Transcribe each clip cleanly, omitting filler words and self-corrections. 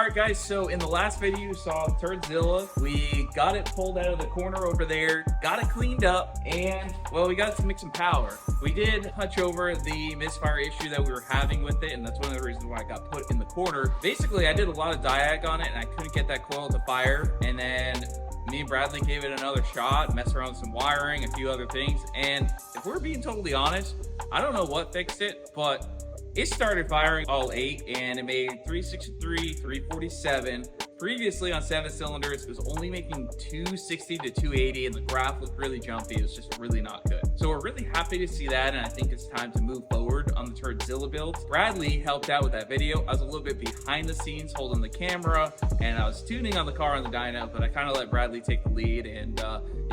Alright guys, so in the last video you saw Turdzilla. We got it pulled out of the corner over there, got it cleaned up, and well, we got it to make some power. We did touch over the misfire issue that we were having with it, and that's one of the reasons why I got put in the corner. Basically, I did a lot of diag on it, and I couldn't get that coil to fire, and then me and Bradley gave it another shot, messed around with some wiring, a few other things, and if we're being totally honest, I don't know what fixed it, but it started firing all 8 and it made 363, 347. Previously on 7 cylinders, it was only making 260 to 280 and the graph looked really jumpy. It was just really not good. So we're really happy to see that, and I think it's time to move forward on the Turdzilla build. Bradley helped out with that video. I was a little bit behind the scenes holding the camera and I was tuning on the car on the dyno, but I kind of let Bradley take the lead, and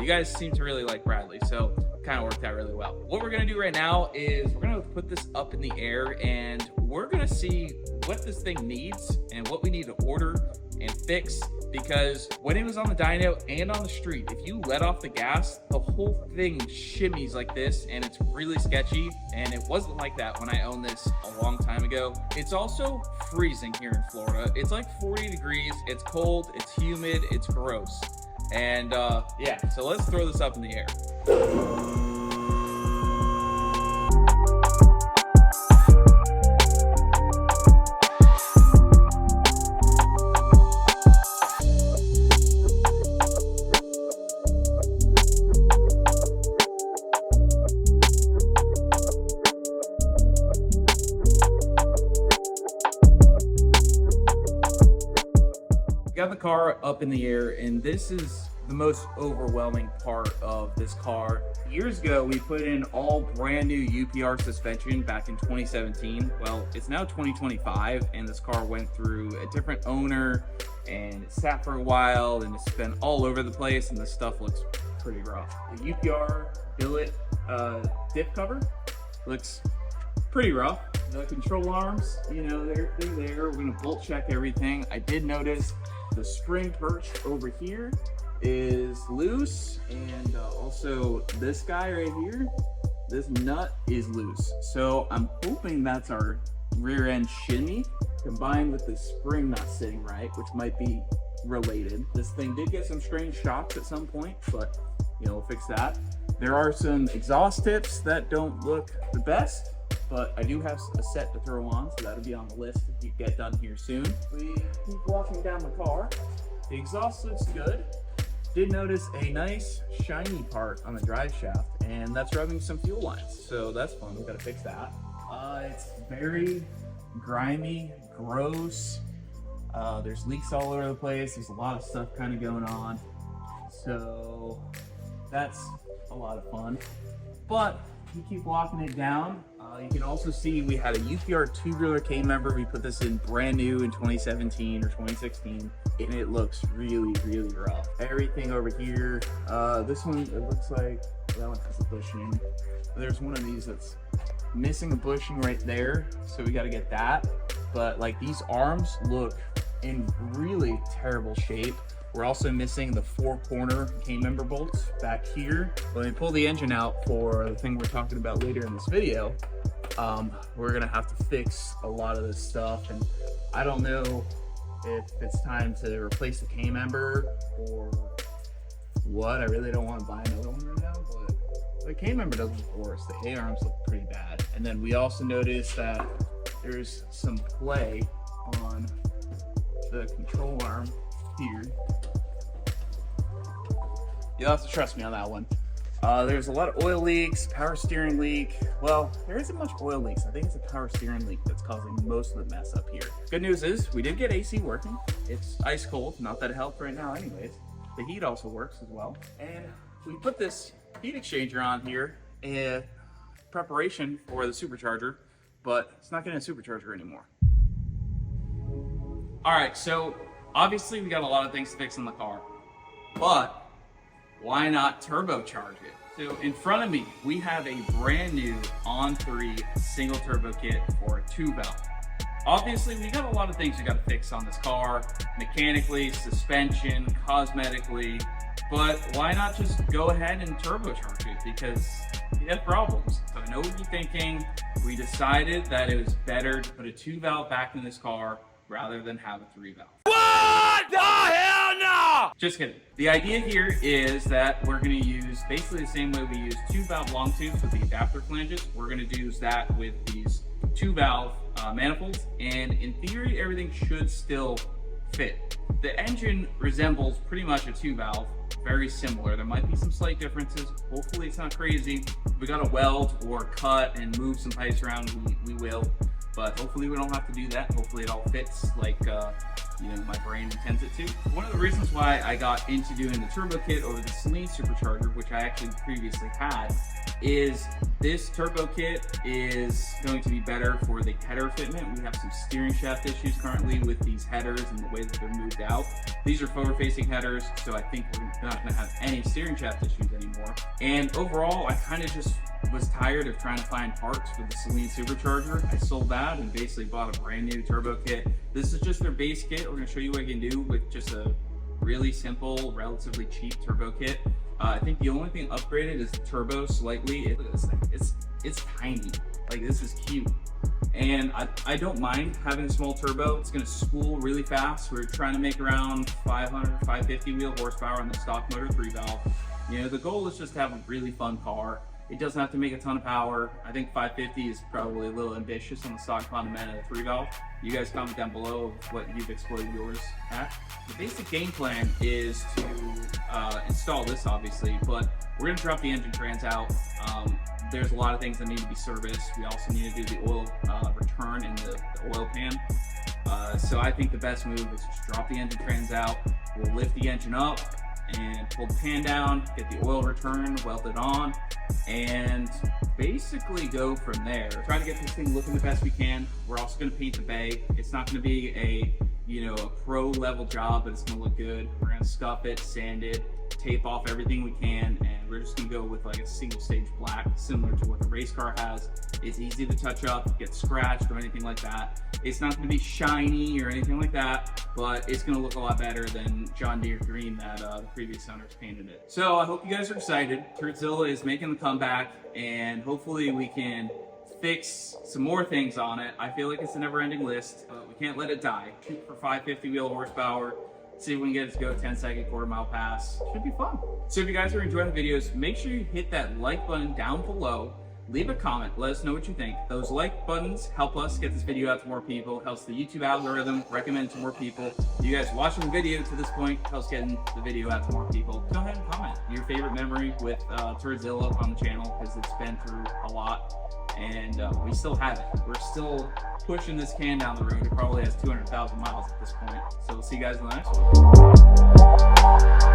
you guys seem to really like Bradley, so kind of worked out really well. What we're gonna do right now is we're gonna put this up in the air and we're gonna see what this thing needs and what we need to order and fix, because when it was on the dyno and on the street, if you let off the gas, the whole thing shimmies like this and it's really sketchy, and it wasn't like that when I owned this a long time ago. It's also freezing here in Florida. It's like 40 degrees, it's cold, it's humid, it's gross. And yeah, so let's throw this up in the air. Got the car up in the air, and this is the most overwhelming part of this car. Years ago, we put in all brand new UPR suspension back in 2017. Well, it's now 2025, and this car went through a different owner, and it sat for a while, and it's been all over the place, and this stuff looks pretty rough. The UPR billet diff cover looks pretty rough. The control arms, you know, they're there. We're gonna bolt check everything. I did notice the spring perch over here is loose, and also this guy right here, this nut is loose. So I'm hoping that's our rear end shimmy combined with the spring not sitting right, which might be related. This thing did get some strange shocks at some point, but you know, we'll fix that. There are some exhaust tips that don't look the best, but I do have a set to throw on, so that'll be on the list if you get done here soon. We keep walking down the car. The exhaust looks good. Did notice a nice shiny part on the drive shaft, and that's rubbing some fuel lines, so that's fun. We've got to fix that. It's very grimy, gross. There's leaks all over the place. There's a lot of stuff kind of going on, so that's a lot of fun. But you keep walking it down. You can also see we had a UPR tubular K member. We put this in brand new in 2017 or 2016, and it looks really, really rough. Everything over here, this one, it looks like that one has a bushing. There's one of these that's missing a bushing right there, so we got to get that. But like, these arms look in really terrible shape. We're also missing the 4-corner K-member bolts back here. When we pull the engine out for the thing we're talking about later in this video, we're gonna have to fix a lot of this stuff, and I don't know if it's time to replace the K-member or what. I really don't want to buy another one right now, but the K-member doesn't look worse. The A-arms look pretty bad. And then we also noticed that there's some play on the control arm here. You'll have to trust me on that one. There's a lot of oil leaks, power steering leak. Well, there isn't much oil leaks. I think it's a power steering leak that's causing most of the mess up here. Good news is we did get AC working. It's ice cold, not that it helped right now anyways. The heat also works as well. And we put this heat exchanger on here in preparation for the supercharger, but it's not getting a supercharger anymore. All right, so obviously we got a lot of things to fix in the car, but why not turbocharge it? So in front of me, we have a brand new On3 single turbo kit for a 2-valve. Obviously, we got a lot of things we got to fix on this car, mechanically, suspension, cosmetically, but why not just go ahead and turbocharge it? Because we had problems. So I know what you're thinking. We decided that it was better to put a 2-valve back in this car rather than have a 3-valve. What the hell no! Just kidding. The idea here is that we're going to use basically the same way we use 2-valve long tubes with the adapter flanges. We're going to use that with these 2-valve manifolds, and in theory everything should still fit. The engine resembles pretty much a 2-valve, very similar. There might be some slight differences. Hopefully it's not crazy. If we got to weld or cut and move some pipes around, we will. But hopefully we don't have to do that. Hopefully it all fits like my brain intends it to. One of the reasons why I got into doing the turbo kit over the Celine supercharger, which I actually previously had, is this turbo kit is going to be better for the header fitment. We have some steering shaft issues currently with these headers and the way that they're moved out. These are forward-facing headers, so I think we're not going to have any steering shaft issues anymore. And overall, I kind of just was tired of trying to find parts for the Celine supercharger. I sold that and basically bought a brand new turbo kit. This is just their base kit. We're going to show you what you can do with just a really simple, relatively cheap turbo kit. I think the only thing upgraded is the turbo slightly. Look at this thing. It's tiny. Like, this is cute. And I don't mind having a small turbo. It's going to spool really fast. We're trying to make around 500, 550 wheel horsepower on the stock motor 3-valve. You know, the goal is just to have a really fun car. It doesn't have to make a ton of power. I think 550 is probably a little ambitious on the stock fundamental of the 3-valve. You guys comment down below what you've exploited yours at. The basic game plan is to install this, obviously, but we're going to drop the engine trans out. There's a lot of things that need to be serviced. We also need to do the oil return in the oil pan. So I think the best move is just drop the engine trans out. We'll lift the engine up and pull the pan down, get the oil return, weld it on, and basically go from there. Try to get this thing looking the best we can. We're also going to paint the bay. It's not going to be a pro level job, but it's going to look good. We're going to scuff it, sand it, tape off everything we can, and we're just going to go with like a single stage black, similar to what the race car has. It's easy to touch up, get scratched or anything like that. It's not going to be shiny or anything like that, but it's going to look a lot better than John Deere green that the previous owners painted it. So I hope you guys are excited. Turdzilla is making the comeback, and hopefully we can fix some more things on it. I feel like it's a never-ending list, but we can't let it die. Shoot for 550 wheel horsepower. See if we can get it to go 10-second quarter-mile pass. Should be fun. So if you guys are enjoying the videos, make sure you hit that like button down below. Leave a comment, let us know what you think. Those like buttons help us get this video out to more people, helps the YouTube algorithm recommend to more people. You guys watching the video to this point helps getting the video out to more people. Go ahead and comment your favorite memory with Turdzilla on the channel, because it's been through a lot, and we still have it. We're still pushing this can down the road. It probably has 200,000 miles at this point. So we'll see you guys in the next one.